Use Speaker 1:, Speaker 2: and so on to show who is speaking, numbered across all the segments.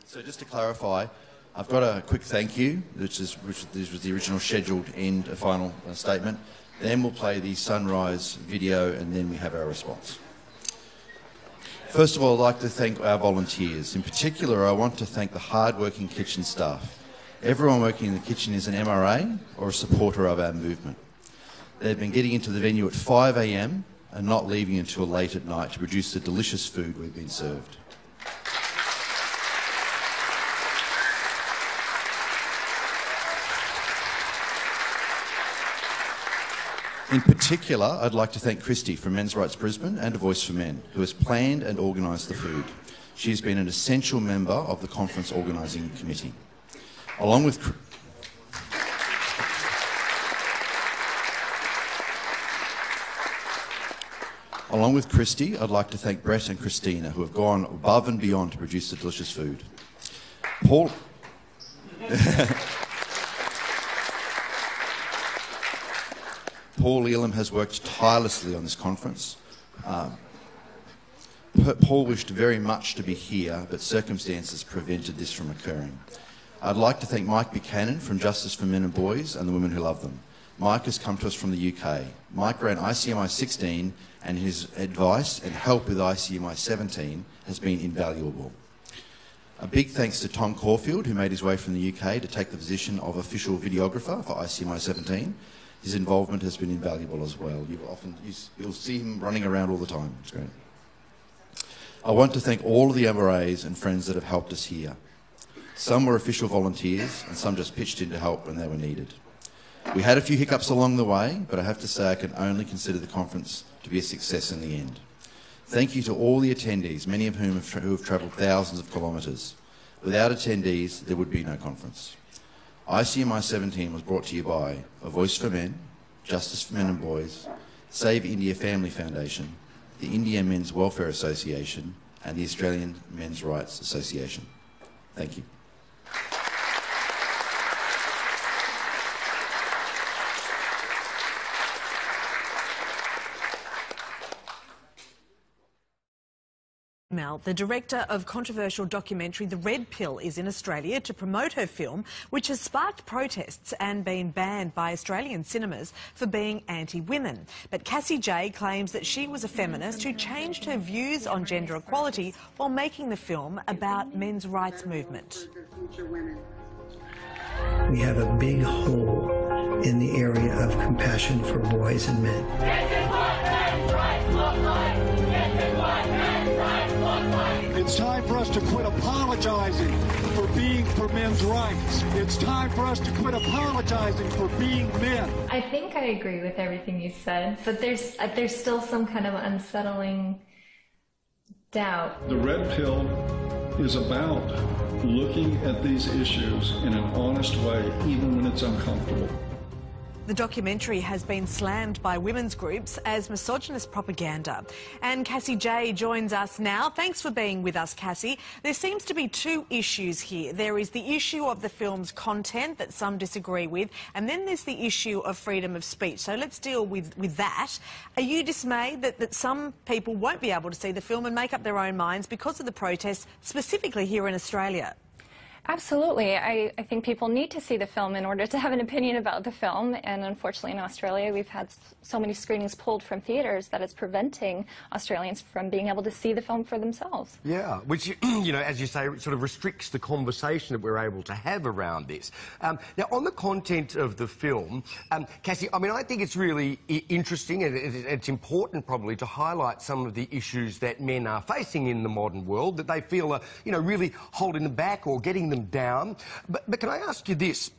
Speaker 1: So just to clarify, I've got a quick thank you, which was the original scheduled end, a final statement. Then we'll play the sunrise video, and then we have our response. First of all, I'd like to thank our volunteers. In particular, I want to thank the hard-working kitchen staff. Everyone working in the kitchen is an MRA or a supporter of our movement. They've been getting into the venue at 5 a.m. and not leaving until late at night to produce the delicious food we've been served. In particular, I'd like to thank Christy from Men's Rights Brisbane and A Voice for Men, who has planned and organised the food. She has been an essential member of the conference organising committee. Along with Christy, I'd like to thank Brett and Christina, who have gone above and beyond to produce the delicious food. Paul Elam has worked tirelessly on this conference. Paul wished very much to be here, but circumstances prevented this from occurring. I'd like to thank Mike Buchanan from Justice for Men and Boys and the Women Who Love Them. Mike has come to us from the UK. Mike ran ICMI'17, and his advice and help with ICMI'17 has been invaluable. A big thanks to Tom Caulfield, who made his way from the UK to take the position of official videographer for ICMI'17. His involvement has been invaluable as well. You'll see him running around all the time. It's great. I want to thank all of the MRAs and friends that have helped us here. Some were official volunteers and some just pitched in to help when they were needed. We had a few hiccups along the way, but I have to say I can only consider the conference to be a success in the end. Thank you to all the attendees, many of whom have travelled thousands of kilometres. Without attendees, there would be no conference. ICMI'17 was brought to you by A Voice for Men, Justice for Men and Boys, Save India Family Foundation, the India Men's Welfare Association, and the Australian Men's Rights Association. Thank you.
Speaker 2: The director of controversial documentary The Red Pill is in Australia to promote her film, which has sparked protests and been banned by Australian cinemas for being anti-women. But Cassie J claims that she was a feminist who changed her views on gender equality while making the film about men's rights movement.
Speaker 3: We have a big hole in the area of compassion for boys and men.
Speaker 4: This is what men's rights look like! This is what men's rights look like!
Speaker 5: It's time for us to quit apologizing for being for men's rights. It's time for us to quit apologizing for being men.
Speaker 6: I think I agree with everything you said, but there's still some kind of unsettling doubt.
Speaker 5: The Red Pill is about looking at these issues in an honest way, even when it's uncomfortable.
Speaker 2: The documentary has been slammed by women's groups as misogynist propaganda. And Cassie J joins us now. Thanks for being with us, Cassie. There seems to be two issues here. There is the issue of the film's content that some disagree with, and then there's the issue of freedom of speech. So let's deal with that. Are you dismayed that some people won't be able to see the film and make up their own minds because of the protests, specifically here in Australia?
Speaker 6: Absolutely. I think people need to see the film in order to have an opinion about the film, and unfortunately in Australia we've had so many screenings pulled from theatres that it's preventing Australians from being able to see the film for themselves.
Speaker 7: Yeah, which, you know, as you say, sort of restricts the conversation that we're able to have around this. Now, on the content of the film, Cassie, I mean, I think it's really interesting and it's important probably to highlight some of the issues that men are facing in the modern world that they feel are, you know, really holding them back or getting them down. But can I ask you this?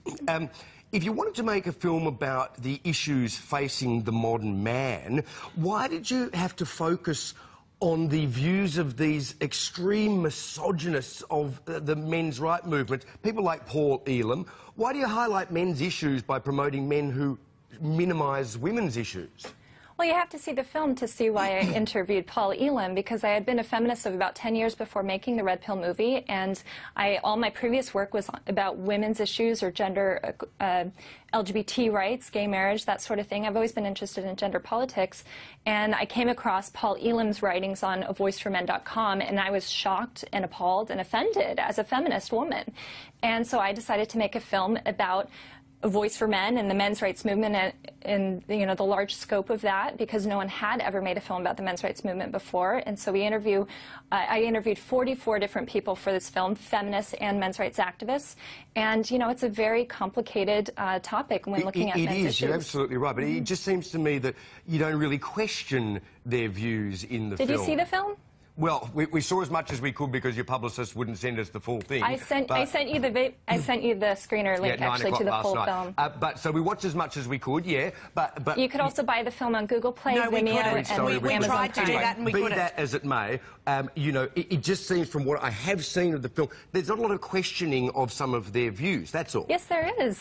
Speaker 7: If you wanted to make a film about the issues facing the modern man, why did you have to focus on the views of these extreme misogynists of the men's rights movement, people like Paul Elam. Why do you highlight men's issues by promoting men who minimise women's issues?
Speaker 6: Well, you have to see the film to see why I interviewed Paul Elam, because I had been a feminist of about 10 years before making the Red Pill movie, and all my previous work was about women's issues or gender, LGBT rights, gay marriage, that sort of thing. I've always been interested in gender politics, and I came across Paul Elam's writings on avoiceformen.com, and I was shocked and appalled and offended as a feminist woman. And so I decided to make a film about a voice for men and the men's rights movement and the large scope of that, because no one had ever made a film about the men's rights movement before. And so I interviewed 44 different people for this film, feminists and men's rights activists. And, it's a very complicated topic when looking at men's issues. It is,
Speaker 7: you're absolutely right. But it just seems to me that you don't really question their views in the film.
Speaker 6: Did you see the film?
Speaker 7: Well, we saw as much as we could because your publicist wouldn't send us the full thing.
Speaker 6: I sent you the screener link actually to the full film.
Speaker 7: So we watched as much as we could, yeah. But
Speaker 6: you could also buy the film on Google Play,
Speaker 2: no, we
Speaker 6: Vimeo,
Speaker 2: couldn't. We tried to do that and we couldn't.
Speaker 7: Be that as it may, it just seems from what I have seen of the film, there's not a lot of questioning of some of their views. That's all.
Speaker 6: Yes, there is.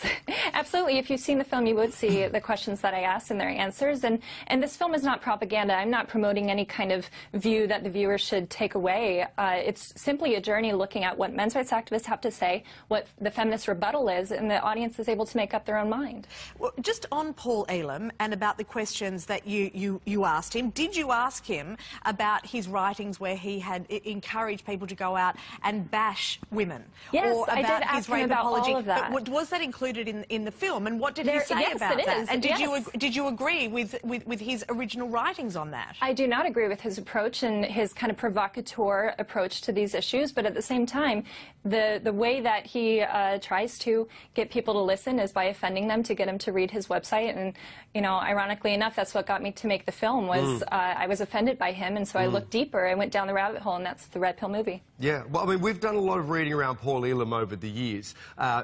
Speaker 6: Absolutely. If you've seen the film, you would see the questions that I asked and their answers. And this film is not propaganda. I'm not promoting any kind of view that the viewers should take away. It's simply a journey looking at what men's rights activists have to say, what the feminist rebuttal is, and the audience is able to make up their own mind.
Speaker 2: Well, just on Paul Elam and about the questions that you asked him, did you ask him about his writings where he had encouraged people to go out and bash women?
Speaker 6: Yes,
Speaker 2: or about
Speaker 6: I did ask
Speaker 2: his
Speaker 6: him
Speaker 2: rape
Speaker 6: about
Speaker 2: apology?
Speaker 6: all of that.
Speaker 2: But was that included in the film? And what did he say about that?
Speaker 6: Yes, it is.
Speaker 2: And
Speaker 6: yes.
Speaker 2: did you agree with his original writings on that?
Speaker 6: I do not agree with his approach and his kind of provocateur approach to these issues, but at the same time, the way that he tries to get people to listen is by offending them to get them to read his website. And ironically enough, that's what got me to make the film. Was I was offended by him, and so I looked deeper. I went down the rabbit hole, and that's the Red Pill movie.
Speaker 7: Yeah, well, I mean, we've done a lot of reading around Paul Elam over the years.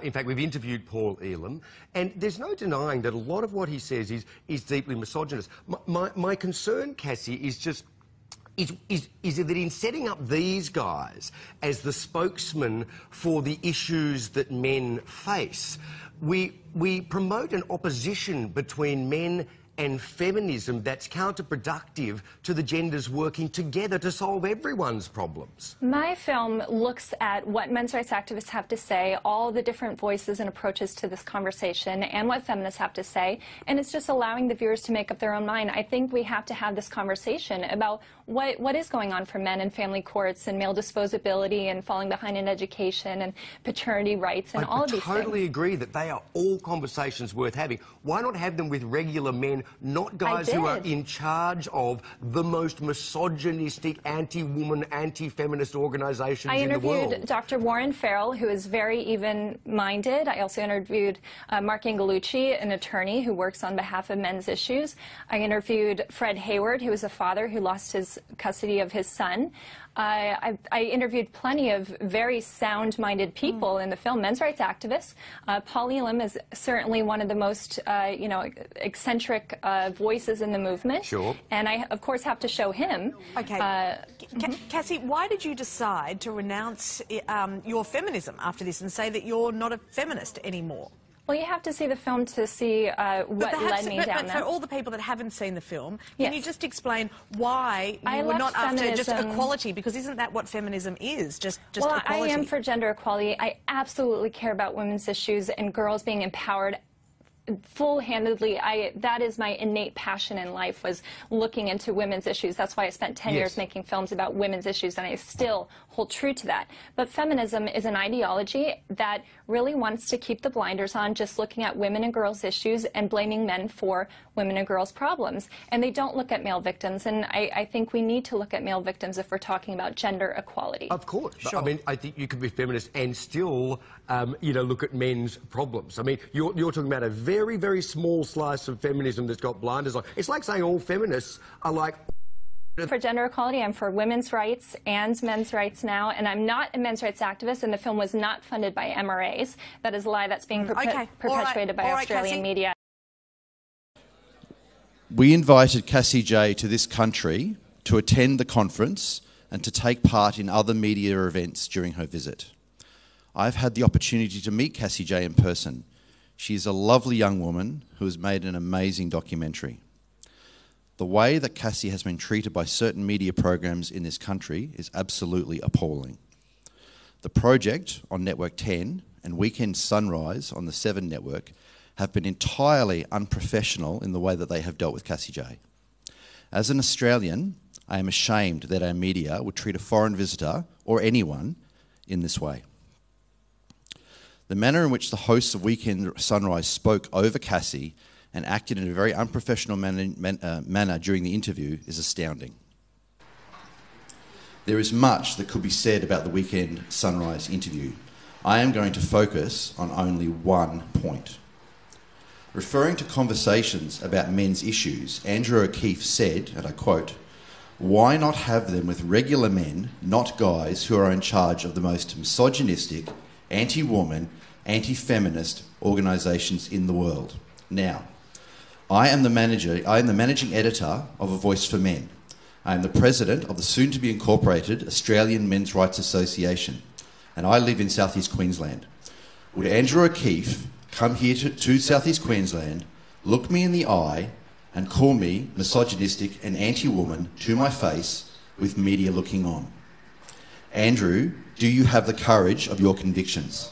Speaker 7: In fact, we've interviewed Paul Elam, and there's no denying that a lot of what he says is deeply misogynist. My concern, Cassie, is just is that in setting up these guys as the spokesman for the issues that men face, we promote an opposition between men and feminism that's counterproductive to the genders working together to solve everyone's problems.
Speaker 6: My film looks at what men's rights activists have to say, all the different voices and approaches to this conversation, and what feminists have to say, and it's just allowing the viewers to make up their own mind. I think we have to have this conversation about what is going on for men in family courts and male disposability and falling behind in education and paternity rights and all of these things.
Speaker 7: I totally agree that they are all conversations worth having. Why not have them with regular men, not guys who are in charge of the most misogynistic, anti-woman, anti-feminist organisations in the world?
Speaker 6: I interviewed Dr. Warren Farrell, who is very even-minded. I also interviewed Mark Angelucci, an attorney who works on behalf of men's issues. I interviewed Fred Hayward, who is a father who lost his custody of his son. I interviewed plenty of very sound-minded people in the film, men's rights activists. Paul Elam is certainly one of the most, eccentric voices in the movement.
Speaker 7: Sure.
Speaker 6: And I, of course, have to show him.
Speaker 2: Okay. Cassie, why did you decide to renounce your feminism after this and say that you're not a feminist anymore?
Speaker 6: Well, you have to see the film to see what led me down there.
Speaker 2: For all the people that haven't seen the film, can you just explain why you were not after just equality? Because isn't that what feminism is, just equality?
Speaker 6: Well, I am for gender equality. I absolutely care about women's issues and girls being empowered full-handedly. That is my innate passion in life, was looking into women's issues. That's why I spent 10 years making films about women's issues, and I still hold true to that. But feminism is an ideology that really wants to keep the blinders on, just looking at women and girls' issues and blaming men for women and girls' problems. And they don't look at male victims, and I think we need to look at male victims if we're talking about gender equality.
Speaker 7: Of course.
Speaker 2: Sure.
Speaker 7: I mean, I think you could be feminist and still, look at men's problems. I mean, you're talking about a very, very small slice of feminism that's got blinders on. It's like saying all feminists are like...
Speaker 6: For gender equality, I'm for women's rights and men's rights now, and I'm not a men's rights activist, and the film was not funded by MRAs. That is a lie that's being perpetuated by Australian media.
Speaker 1: We invited Cassie J to this country to attend the conference and to take part in other media events during her visit. I've had the opportunity to meet Cassie J in person. She is a lovely young woman who has made an amazing documentary. The way that Cassie has been treated by certain media programs in this country is absolutely appalling. The project on Network 10 and Weekend Sunrise on the 7 network have been entirely unprofessional in the way that they have dealt with Cassie J. As an Australian, I am ashamed that our media would treat a foreign visitor or anyone in this way. The manner in which the hosts of Weekend Sunrise spoke over Cassie and acted in a very unprofessional manner during the interview is astounding. There is much that could be said about the Weekend Sunrise interview. I am going to focus on only one point. Referring to conversations about men's issues, Andrew O'Keefe said, and I quote, "Why not have them with regular men, not guys who are in charge of the most misogynistic, anti-woman, anti-feminist organisations in the world?" Now, I am the managing editor of A Voice for Men. I am the president of the soon-to-be incorporated Australian Men's Rights Association, and I live in South East Queensland. Would Andrew O'Keefe come here to South East Queensland, look me in the eye, and call me misogynistic and anti-woman to my face with media looking on? Andrew, do you have the courage of your convictions?